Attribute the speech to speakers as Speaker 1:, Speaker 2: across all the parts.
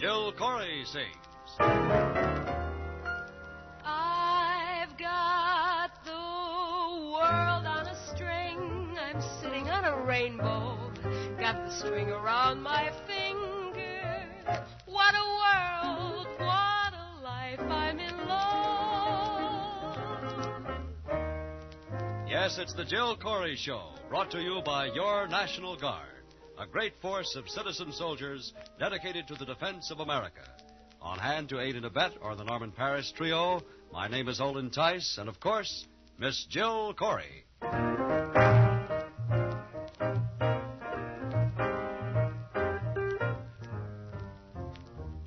Speaker 1: Jill Corey sings.
Speaker 2: I've got the world on a string. I'm sitting on a rainbow. Got the string around my finger. What a world, what a life, I'm in love.
Speaker 1: Yes, it's the Jill Corey Show, brought to you by your National Guard, a great force of citizen soldiers dedicated to the defense of America. On hand to aid and abet are the Norman Paris Trio. My name is Olin Tice, and of course, Miss Jill Corey.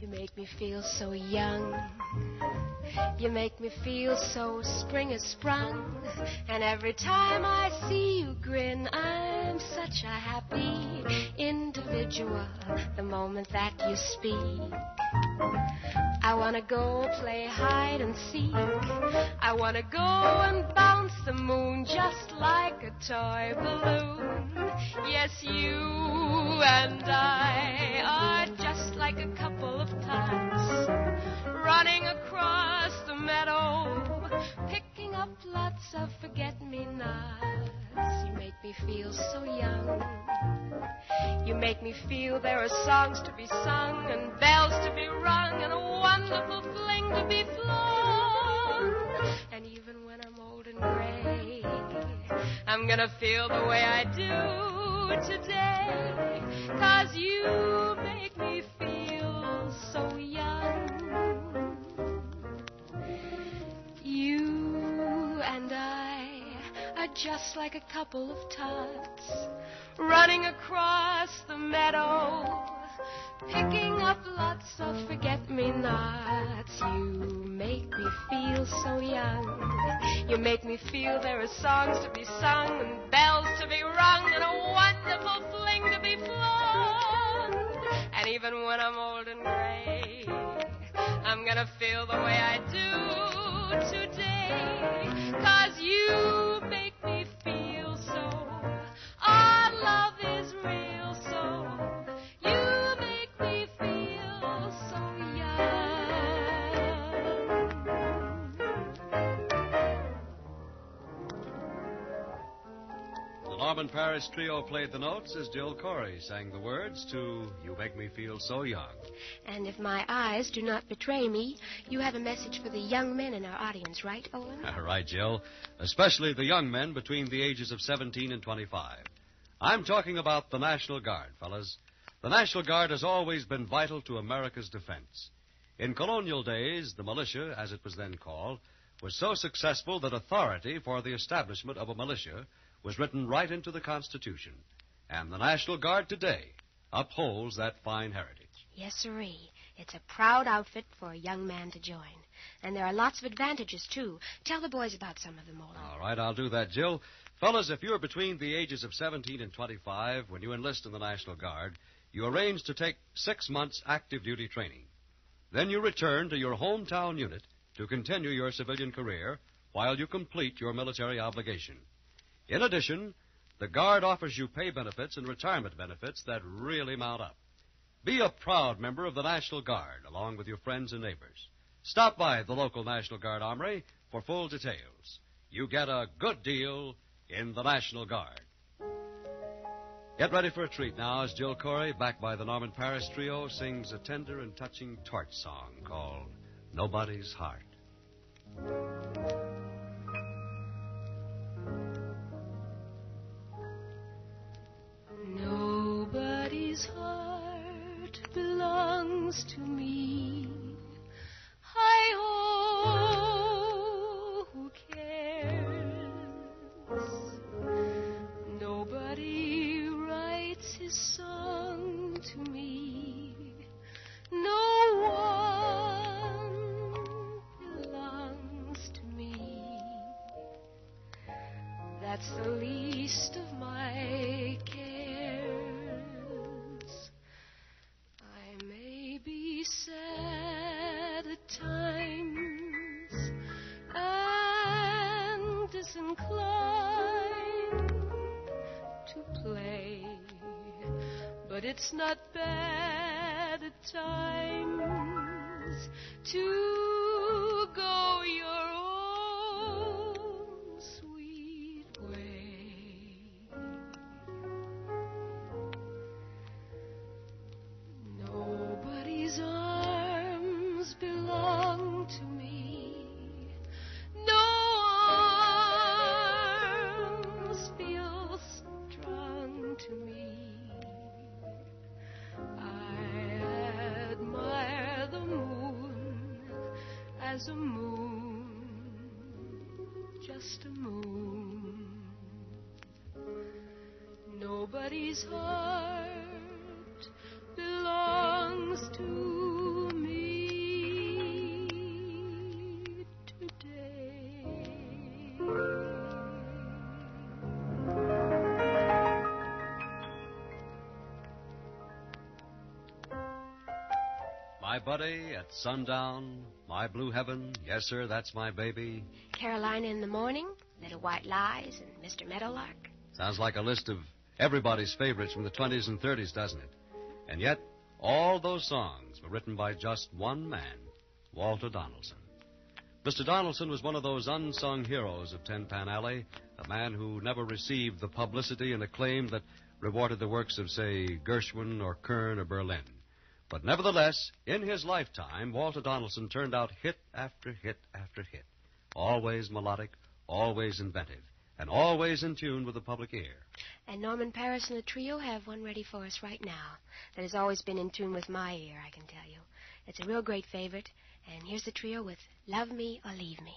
Speaker 2: You make me feel so young. You make me feel so spring has sprung. And every time I see you grin, I'm such a happy individual the moment that you speak. I want to go play hide and seek. I want to go and bounce the moon just like a toy balloon. Yes, you and I are just like a couple of tots running across the meadow, picking up lots of forget-me-nots. You make me feel so young. You make me feel there are songs to be sung and bells to be rung and a wonderful fling to be flown. And even when I'm old and gray, I'm gonna feel the way I do today, 'cause you make me feel so young. You and I are just like a couple of tots running across the meadow, picking up lots of forget-me-nots. You make me feel so young. You make me feel there are songs to be sung and bells to be rung and a wonderful fling to be flown. And even when I'm old and gray, I'm gonna feel the way I do today, 'cause you make me feel so. Our love is real, so you make me feel so young.
Speaker 1: The Norman Paris Trio played the notes as Jill Corey sang the words to You Make Me Feel So Young.
Speaker 2: And if my eyes do not betray me, you have a message for the young men in our audience, right, Owen?
Speaker 1: All right, Jill. Especially the young men between the ages of 17 and 25. I'm talking about the National Guard, fellas. The National Guard has always been vital to America's defense. In colonial days, the militia, as it was then called, was so successful that authority for the establishment of a militia was written right into the Constitution. And the National Guard today upholds that fine heritage.
Speaker 2: Yes, sirree. It's a proud outfit for a young man to join. And there are lots of advantages, too. Tell the boys about some of them, Olin.
Speaker 1: All right, I'll do that, Jill. Fellas, if you're between the ages of 17 and 25 when you enlist in the National Guard, you arrange to take 6 months active duty training. Then you return to your hometown unit to continue your civilian career while you complete your military obligation. In addition, the Guard offers you pay benefits and retirement benefits that really mount up. Be a proud member of the National Guard, along with your friends and neighbors. Stop by the local National Guard Armory for full details. You get a good deal in the National Guard. Get ready for a treat now as Jill Corey, backed by the Norman Paris Trio, sings a tender and touching torch song called Nobody's Heart.
Speaker 2: Nobody's heart belongs to me. Hi-ho, who cares? Nobody writes his song to me. No one belongs to me. That's the least of my cares. I may be sad at times and disinclined to play, but it's not bad the times to go your own sweet way. Nobody's arms belong to me. No arms feel strong to me. I admire the moon as a moon, just a moon. Nobody's heart belongs to me today.
Speaker 1: My buddy at sundown, my blue heaven, yes, sir, that's my baby.
Speaker 3: Carolina in the morning, Little White Lies, and Mr. Meadowlark.
Speaker 1: Sounds like a list of everybody's favorites from the 20s and 30s, doesn't it? And yet, all those songs were written by just one man, Walter Donaldson. Mr. Donaldson was one of those unsung heroes of Tin Pan Alley, a man who never received the publicity and acclaim that rewarded the works of, say, Gershwin or Kern or Berlin. But nevertheless, in his lifetime, Walter Donaldson turned out hit after hit after hit. Always melodic, always inventive, and always in tune with the public ear.
Speaker 3: And Norman Paris and the trio have one ready for us right now that has always been in tune with my ear, I can tell you. It's a real great favorite, and here's the trio with Love Me or Leave Me.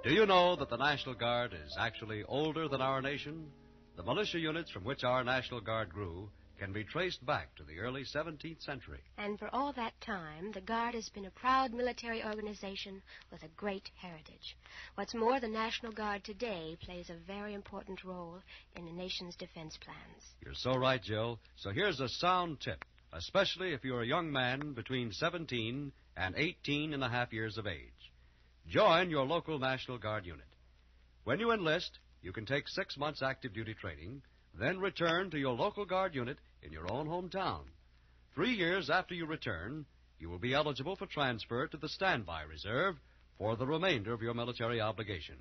Speaker 1: Do you know that the National Guard is actually older than our nation? The militia units from which our National Guard grew can be traced back to the early 17th century.
Speaker 3: And for all that time, the Guard has been a proud military organization with a great heritage. What's more, the National Guard today plays a very important role in the nation's defense plans.
Speaker 1: You're so right, Jill. So here's a sound tip, especially if you're a young man between 17 and 18 and a half years of age. Join your local National Guard unit. When you enlist, you can take 6 months active duty training, then return to your local Guard unit in your own hometown. 3 years after you return, you will be eligible for transfer to the standby reserve for the remainder of your military obligation.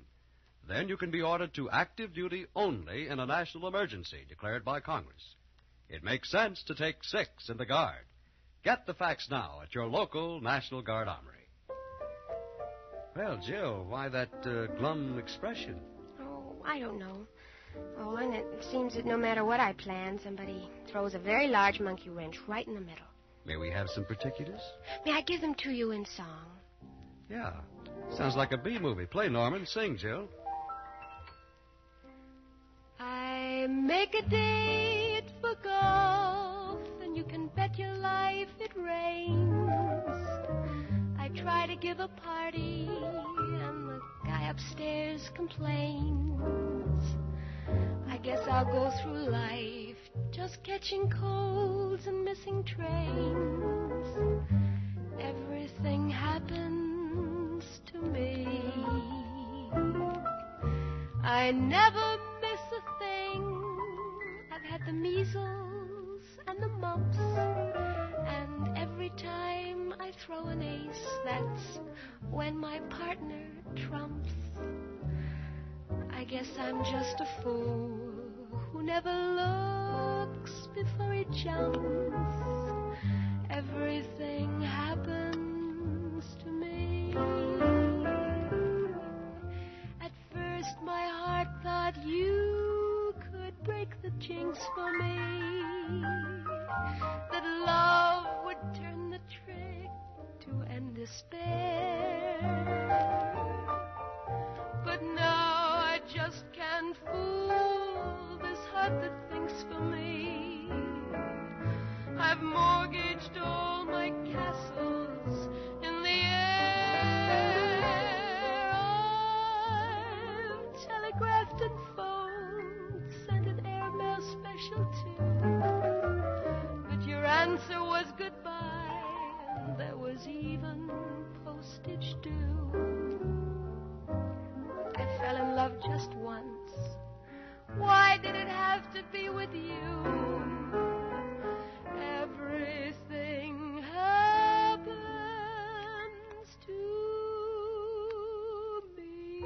Speaker 1: Then you can be ordered to active duty only in a national emergency declared by Congress. It makes sense to take 6 in the Guard. Get the facts now at your local National Guard Armory. Well, Jill, why that glum expression?
Speaker 3: Oh, I don't know. Oh, and it seems that no matter what I plan, somebody throws a very large monkey wrench right in the middle.
Speaker 1: May we have some particulars?
Speaker 3: May I give them to you in song?
Speaker 1: Yeah. Sounds like a B-movie. Play, Norman. Sing, Jill.
Speaker 2: I make a date for golf, and you can bet your life it rains. I try to give a party, and the guy upstairs complains. I guess I'll go through life just catching colds and missing trains. Everything happens to me. I never miss a thing. I've had the measles and the mumps, and every time I throw an ace, that's when my partner trumps. I guess I'm just a fool who never looks before he jumps. Everything happens to me. At first my heart thought you could break the jinx for me, that love would turn the trick to end despair. But now I just can't fool this heart that thinks for me. I've mortgaged all my castles in the air. I've telegraphed and phoned, sent an airmail special too. But your answer was goodbye, and there was even postage due. I fell in love just once. Why did it have to be with you? Everything happens to me.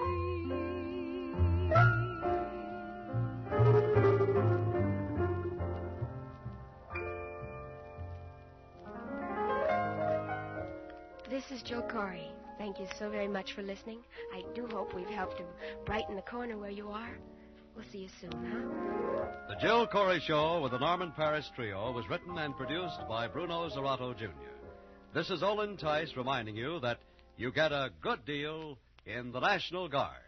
Speaker 3: This is Joe Corey. Thank you so very much for listening. I do hope we've helped to brighten the corner where you are. We'll see you soon, huh?
Speaker 1: The Jill Corey Show with the Norman Paris Trio was written and produced by Bruno Zerato, Jr. This is Olin Tice reminding you that you get a good deal in the National Guard.